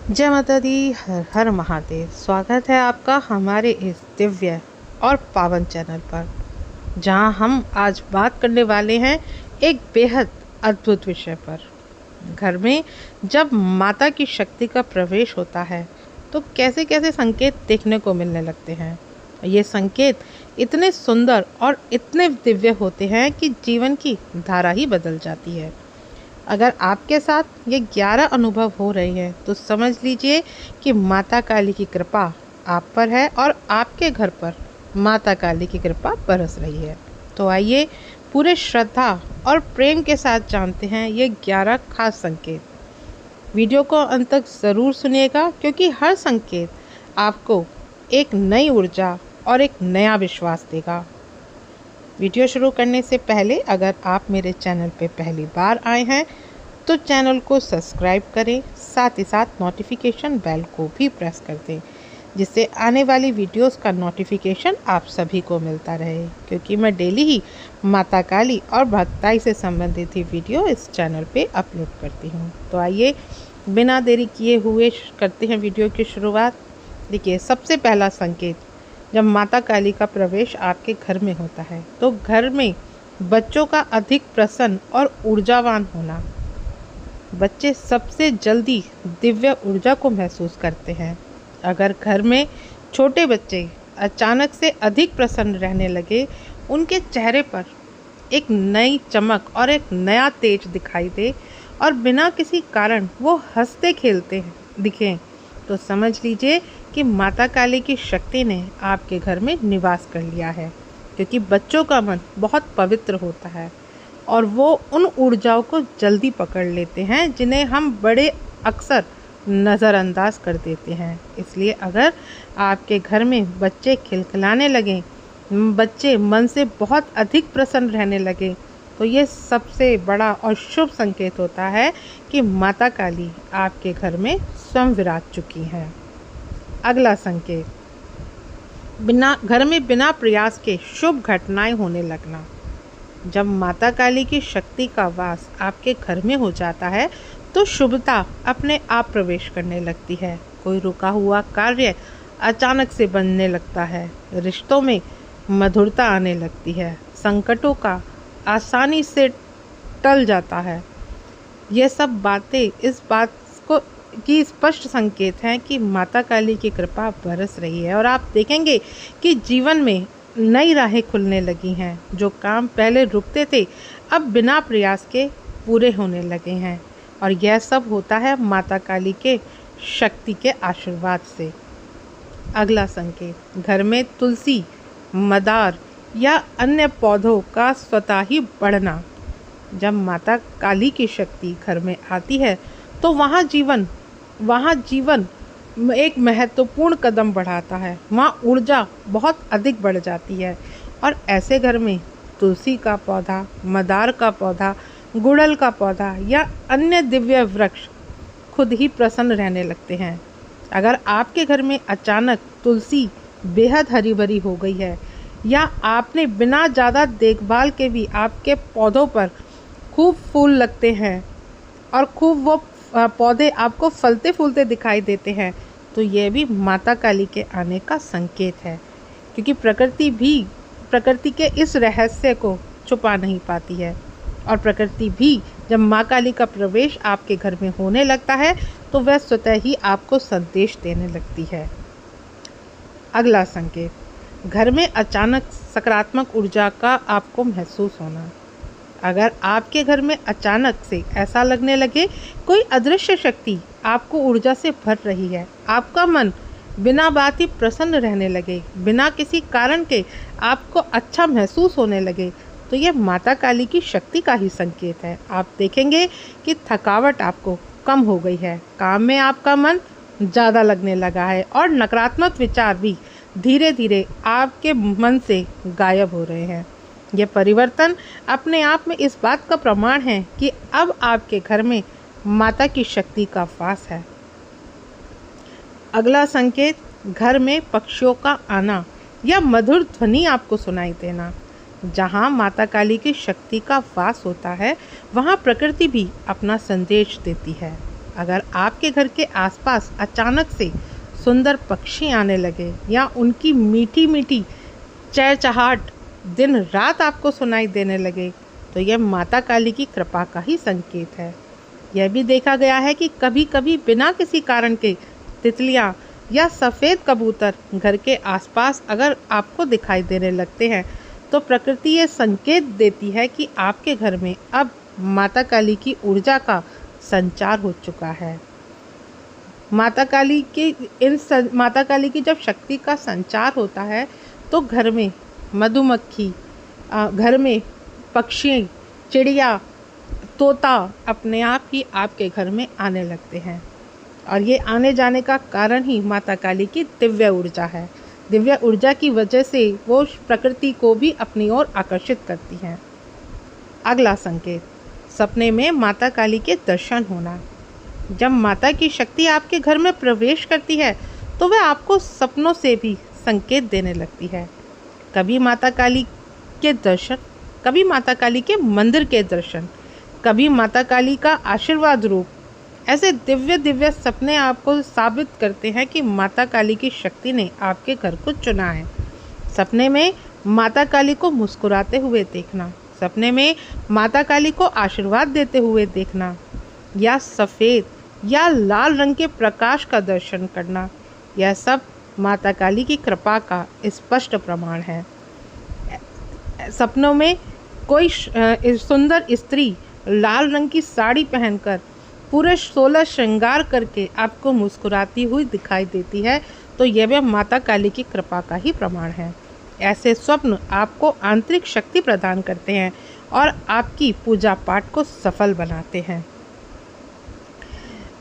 जय माता दी। हर हर महादेव। स्वागत है आपका हमारे इस दिव्य और पावन चैनल पर, जहां हम आज बात करने वाले हैं एक बेहद अद्भुत विषय पर। घर में जब माता की शक्ति का प्रवेश होता है तो कैसे कैसे संकेत देखने को मिलने लगते हैं। ये संकेत इतने सुंदर और इतने दिव्य होते हैं कि जीवन की धारा ही बदल जाती है। अगर आपके साथ ये 11 अनुभव हो रहे हैं तो समझ लीजिए कि माता काली की कृपा आप पर है और आपके घर पर माता काली की कृपा बरस रही है। तो आइए पूरे श्रद्धा और प्रेम के साथ जानते हैं ये 11 खास संकेत। वीडियो को अंत तक ज़रूर सुनिएगा, क्योंकि हर संकेत आपको एक नई ऊर्जा और एक नया विश्वास देगा। वीडियो शुरू करने से पहले अगर आप मेरे चैनल पे पहली बार आए हैं तो चैनल को सब्सक्राइब करें, साथ ही साथ नोटिफिकेशन बेल को भी प्रेस कर दें, जिससे आने वाली वीडियोस का नोटिफिकेशन आप सभी को मिलता रहे, क्योंकि मैं डेली ही माता काली और भक्ताई से संबंधित ही वीडियो इस चैनल पे अपलोड करती हूँ। तो आइए बिना देरी किए हुए करते हैं वीडियो की शुरुआत। देखिए, सबसे पहला संकेत, जब माता काली का प्रवेश आपके घर में होता है तो घर में बच्चों का अधिक प्रसन्न और ऊर्जावान होना। बच्चे सबसे जल्दी दिव्य ऊर्जा को महसूस करते हैं। अगर घर में छोटे बच्चे अचानक से अधिक प्रसन्न रहने लगे, उनके चेहरे पर एक नई चमक और एक नया तेज दिखाई दे और बिना किसी कारण वो हंसते खेलते दिखें, तो समझ लीजिए कि माता काली की शक्ति ने आपके घर में निवास कर लिया है। क्योंकि बच्चों का मन बहुत पवित्र होता है और वो उन ऊर्जाओं को जल्दी पकड़ लेते हैं जिन्हें हम बड़े अक्सर नज़रअंदाज कर देते हैं। इसलिए अगर आपके घर में बच्चे खिलखिलाने लगें, बच्चे मन से बहुत अधिक प्रसन्न रहने लगे, तो ये सबसे बड़ा और शुभ संकेत होता है कि माता काली आपके घर में स्वयं विराज चुकी हैं। अगला संकेत, घर में बिना प्रयास के शुभ घटनाएं होने लगना। जब माता काली की शक्ति का वास आपके घर में हो जाता है तो शुभता अपने आप प्रवेश करने लगती है। कोई रुका हुआ कार्य अचानक से बनने लगता है, रिश्तों में मधुरता आने लगती है, संकटों का आसानी से टल जाता है। ये सब बातें इस बात को की स्पष्ट संकेत हैं कि माता काली की कृपा बरस रही है और आप देखेंगे कि जीवन में नई राहें खुलने लगी हैं। जो काम पहले रुकते थे अब बिना प्रयास के पूरे होने लगे हैं, और यह सब होता है माता काली के शक्ति के आशीर्वाद से। अगला संकेत, घर में तुलसी, मदार या अन्य पौधों का स्वतः ही बढ़ना। जब माता काली की शक्ति घर में आती है तो वहाँ जीवन एक महत्वपूर्ण कदम बढ़ाता है। वहाँ ऊर्जा बहुत अधिक बढ़ जाती है और ऐसे घर में तुलसी का पौधा, मदार का पौधा, गुड़हल का पौधा या अन्य दिव्य वृक्ष खुद ही प्रसन्न रहने लगते हैं। अगर आपके घर में अचानक तुलसी बेहद हरी भरी हो गई है या आपने बिना ज़्यादा देखभाल के भी आपके पौधों पर खूब फूल लगते हैं और खूब वो पौधे आपको फलते फूलते दिखाई देते हैं, तो ये भी माता काली के आने का संकेत है। क्योंकि प्रकृति के इस रहस्य को छुपा नहीं पाती है, और प्रकृति भी जब माँ काली का प्रवेश आपके घर में होने लगता है तो वह स्वतः ही आपको संदेश देने लगती है। अगला संकेत, घर में अचानक सकारात्मक ऊर्जा का आपको महसूस होना। अगर आपके घर में अचानक से ऐसा लगने लगे कोई अदृश्य शक्ति आपको ऊर्जा से भर रही है, आपका मन बिना बात ही प्रसन्न रहने लगे, बिना किसी कारण के आपको अच्छा महसूस होने लगे, तो यह माता काली की शक्ति का ही संकेत है। आप देखेंगे कि थकावट आपको कम हो गई है, काम में आपका मन ज़्यादा लगने लगा है और नकारात्मक विचार भी धीरे धीरे आपके मन से गायब हो रहे हैं। यह परिवर्तन अपने आप में इस बात का प्रमाण है कि अब आपके घर में माता की शक्ति का वास है। अगला संकेत, घर में पक्षियों का आना या मधुर ध्वनि आपको सुनाई देना। जहाँ माता काली की शक्ति का वास होता है वहाँ प्रकृति भी अपना संदेश देती है। अगर आपके घर के आसपास अचानक से सुंदर पक्षी आने लगे या उनकी मीठी मीठी चहचहाट दिन रात आपको सुनाई देने लगे, तो यह माता काली की कृपा का ही संकेत है। यह भी देखा गया है कि कभी कभी बिना किसी कारण के तितलियां या सफ़ेद कबूतर घर के आसपास अगर आपको दिखाई देने लगते हैं, तो प्रकृति ये संकेत देती है कि आपके घर में अब माता काली की ऊर्जा का संचार हो चुका है। माता काली की जब शक्ति का संचार होता है तो घर में मधुमक्खी, घर में पक्षी, चिड़िया, तोता अपने आप ही आपके घर में आने लगते हैं। और ये आने जाने का कारण ही माता काली की दिव्य ऊर्जा है। दिव्य ऊर्जा की वजह से वो प्रकृति को भी अपनी ओर आकर्षित करती हैं। अगला संकेत, सपने में माता काली के दर्शन होना। जब माता की शक्ति आपके घर में प्रवेश करती है तो वह आपको सपनों से भी संकेत देने लगती है। कभी माता काली के दर्शन, कभी माता काली के मंदिर के दर्शन, कभी माता काली का आशीर्वाद रूप। ऐसे दिव्य दिव्य सपने आपको साबित करते हैं कि माता काली की शक्ति ने आपके घर को चुना है। सपने में माता काली को मुस्कुराते हुए देखना, सपने में माता काली को आशीर्वाद देते हुए देखना, या सफ़ेद या लाल रंग के प्रकाश का दर्शन करना, यह सब माता काली की कृपा का स्पष्ट प्रमाण है। सपनों में कोई सुंदर स्त्री लाल रंग की साड़ी पहनकर पूरे 16 श्रृंगार करके आपको मुस्कुराती हुई दिखाई देती है, तो यह भी माता काली की कृपा का ही प्रमाण है। ऐसे स्वप्न आपको आंतरिक शक्ति प्रदान करते हैं और आपकी पूजा पाठ को सफल बनाते हैं।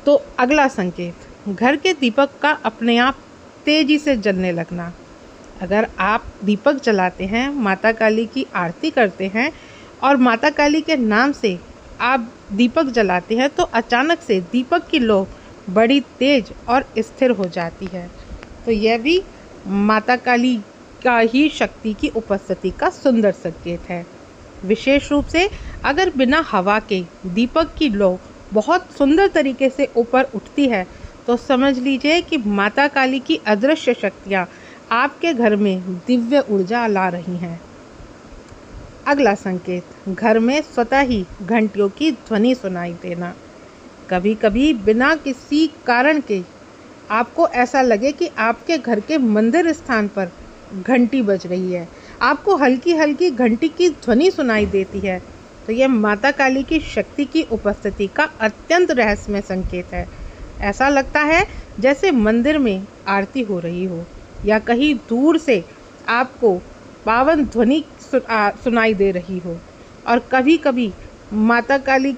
तो अगला संकेत, घर के दीपक का अपने आप तेजी से जलने लगना। अगर आप दीपक जलाते हैं, माता काली की आरती करते हैं और माता काली के नाम से आप दीपक जलाते हैं, तो अचानक से दीपक की लौ बड़ी तेज और स्थिर हो जाती है। तो यह भी माता काली का ही शक्ति की उपस्थिति का सुंदर संकेत है। विशेष रूप से अगर बिना हवा के दीपक की लौ बहुत सुंदर तरीके से ऊपर उठती है, तो समझ लीजिए कि माता काली की अदृश्य शक्तियाँ आपके घर में दिव्य ऊर्जा ला रही हैं। अगला संकेत, घर में स्वतः ही घंटियों की ध्वनि सुनाई देना। कभी कभी बिना किसी कारण के आपको ऐसा लगे कि आपके घर के मंदिर स्थान पर घंटी बज रही है, आपको हल्की हल्की घंटी की ध्वनि सुनाई देती है, तो यह माता काली की शक्ति की उपस्थिति का अत्यंत रहस्यमय संकेत है। ऐसा लगता है जैसे मंदिर में आरती हो रही हो या कहीं दूर से आपको पावन ध्वनि सुनाई दे रही हो। और कभी कभी माता काली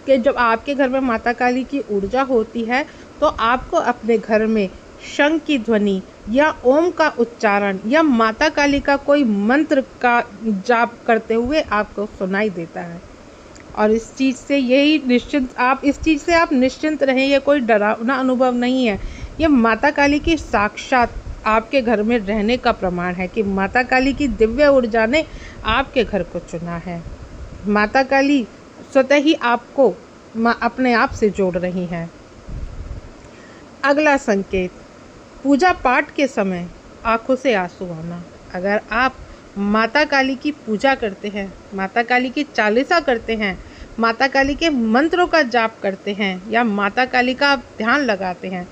के जब आपके घर में माता काली की ऊर्जा होती है, तो आपको अपने घर में शंख की ध्वनि या ओम का उच्चारण या माता काली का कोई मंत्र का जाप करते हुए आपको सुनाई देता है। और इस चीज़ से आप निश्चिंत रहें, ये कोई डरावना अनुभव नहीं है। ये माता काली की साक्षात आपके घर में रहने का प्रमाण है कि माता काली की दिव्य ऊर्जा ने आपके घर को चुना है। माता काली स्वतः ही आपको अपने आप से जोड़ रही हैं। अगला संकेत, पूजा पाठ के समय आंखों से आंसू आना। अगर आप माता काली की पूजा करते हैं, माता काली की चालीसा करते हैं, माता काली के मंत्रों का जाप करते हैं या माता काली का आप ध्यान लगाते हैं,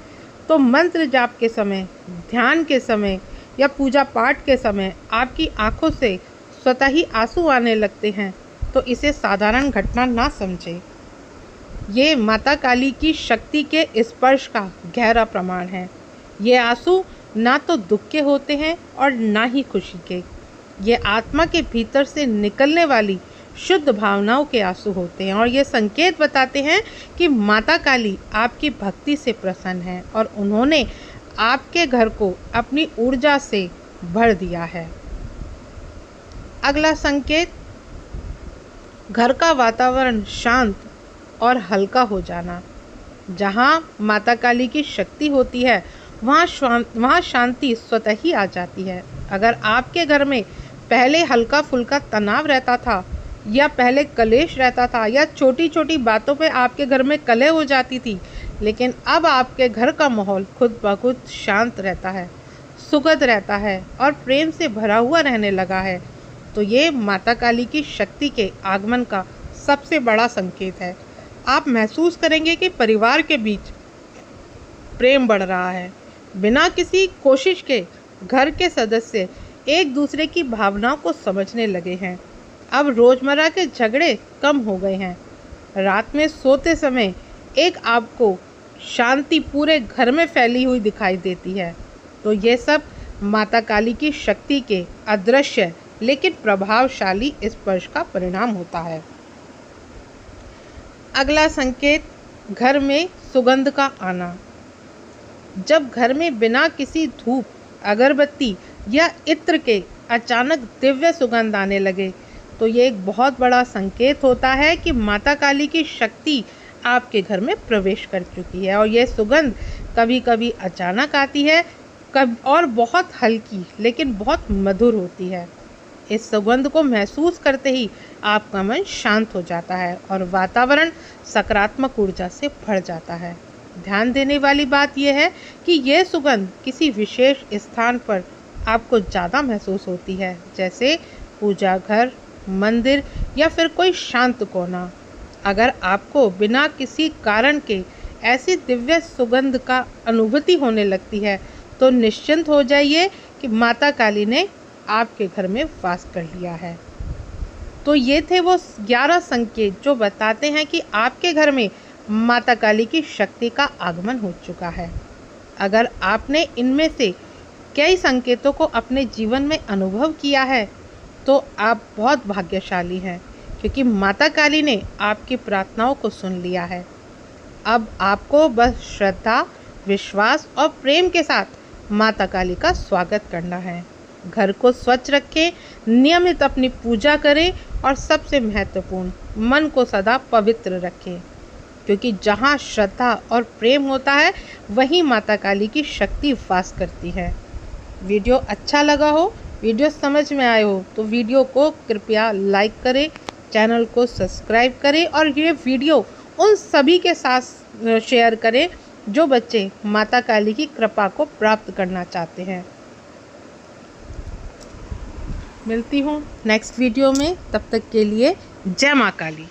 तो मंत्र जाप के समय, ध्यान के समय या पूजा पाठ के समय आपकी आंखों से स्वतः ही आंसू आने लगते हैं, तो इसे साधारण घटना ना समझें। ये माता काली की शक्ति के स्पर्श का गहरा प्रमाण है। ये आंसू ना तो दुख के होते हैं और ना ही खुशी के। ये आत्मा के भीतर से निकलने वाली शुद्ध भावनाओं के आंसू होते हैं और ये संकेत बताते हैं कि माता काली आपकी भक्ति से प्रसन्न है और उन्होंने आपके घर को अपनी ऊर्जा से भर दिया है। अगला संकेत, घर का वातावरण शांत और हल्का हो जाना। जहाँ माता काली की शक्ति होती है, वहाँ शांति स्वतः ही आ जाती है। अगर आपके घर में पहले हल्का फुल्का तनाव रहता था या पहले कलेश रहता था या छोटी छोटी बातों पे आपके घर में कलह हो जाती थी लेकिन अब आपके घर का माहौल खुद ब खुद शांत रहता है, सुखद रहता है और प्रेम से भरा हुआ रहने लगा है। तो ये माता काली की शक्ति के आगमन का सबसे बड़ा संकेत है। आप महसूस करेंगे कि परिवार के बीच प्रेम बढ़ रहा है। बिना किसी कोशिश के घर के सदस्य एक दूसरे की भावनाओं को समझने लगे हैं। अब रोज़मर्रा के झगड़े कम हो गए हैं। रात में सोते समय एक आपको शांति पूरे घर में फैली हुई दिखाई देती है। तो ये सब माता काली की शक्ति के अदृश्य लेकिन प्रभावशाली स्पर्श का परिणाम होता है। अगला संकेत, घर में सुगंध का आना। जब घर में बिना किसी धूप, अगरबत्ती या इत्र के अचानक दिव्य सुगंध आने लगे, तो ये एक बहुत बड़ा संकेत होता है कि माता काली की शक्ति आपके घर में प्रवेश कर चुकी है। और यह सुगंध कभी कभी अचानक आती है और बहुत हल्की लेकिन बहुत मधुर होती है। इस सुगंध को महसूस करते ही आपका मन शांत हो जाता है और वातावरण सकारात्मक ऊर्जा से भर जाता है। ध्यान देने वाली बात यह है कि यह सुगंध किसी विशेष स्थान पर आपको ज़्यादा महसूस होती है, जैसे पूजा घर, मंदिर या फिर कोई शांत कोना। अगर आपको बिना किसी कारण के ऐसी दिव्य सुगंध का अनुभूति होने लगती है, तो निश्चिंत हो जाइए कि माता काली ने आपके घर में वास कर लिया है। तो ये थे वो 11 संकेत जो बताते हैं कि आपके घर में माता काली की शक्ति का आगमन हो चुका है। अगर आपने इनमें से कई संकेतों को अपने जीवन में अनुभव किया है, तो आप बहुत भाग्यशाली हैं, क्योंकि माता काली ने आपकी प्रार्थनाओं को सुन लिया है। अब आपको बस श्रद्धा, विश्वास और प्रेम के साथ माता काली का स्वागत करना है। घर को स्वच्छ रखें, नियमित अपनी पूजा करें और सबसे महत्वपूर्ण, मन को सदा पवित्र रखें, क्योंकि जहाँ श्रद्धा और प्रेम होता है, वहीं माता काली की शक्ति वास करती है। वीडियो अच्छा लगा हो, वीडियो समझ में आए हो, तो वीडियो को कृपया लाइक करें, चैनल को सब्सक्राइब करें और ये वीडियो उन सभी के साथ शेयर करें जो बच्चे माता काली की कृपा को प्राप्त करना चाहते हैं। मिलती हूँ नेक्स्ट वीडियो में, तब तक के लिए जय माँ काली।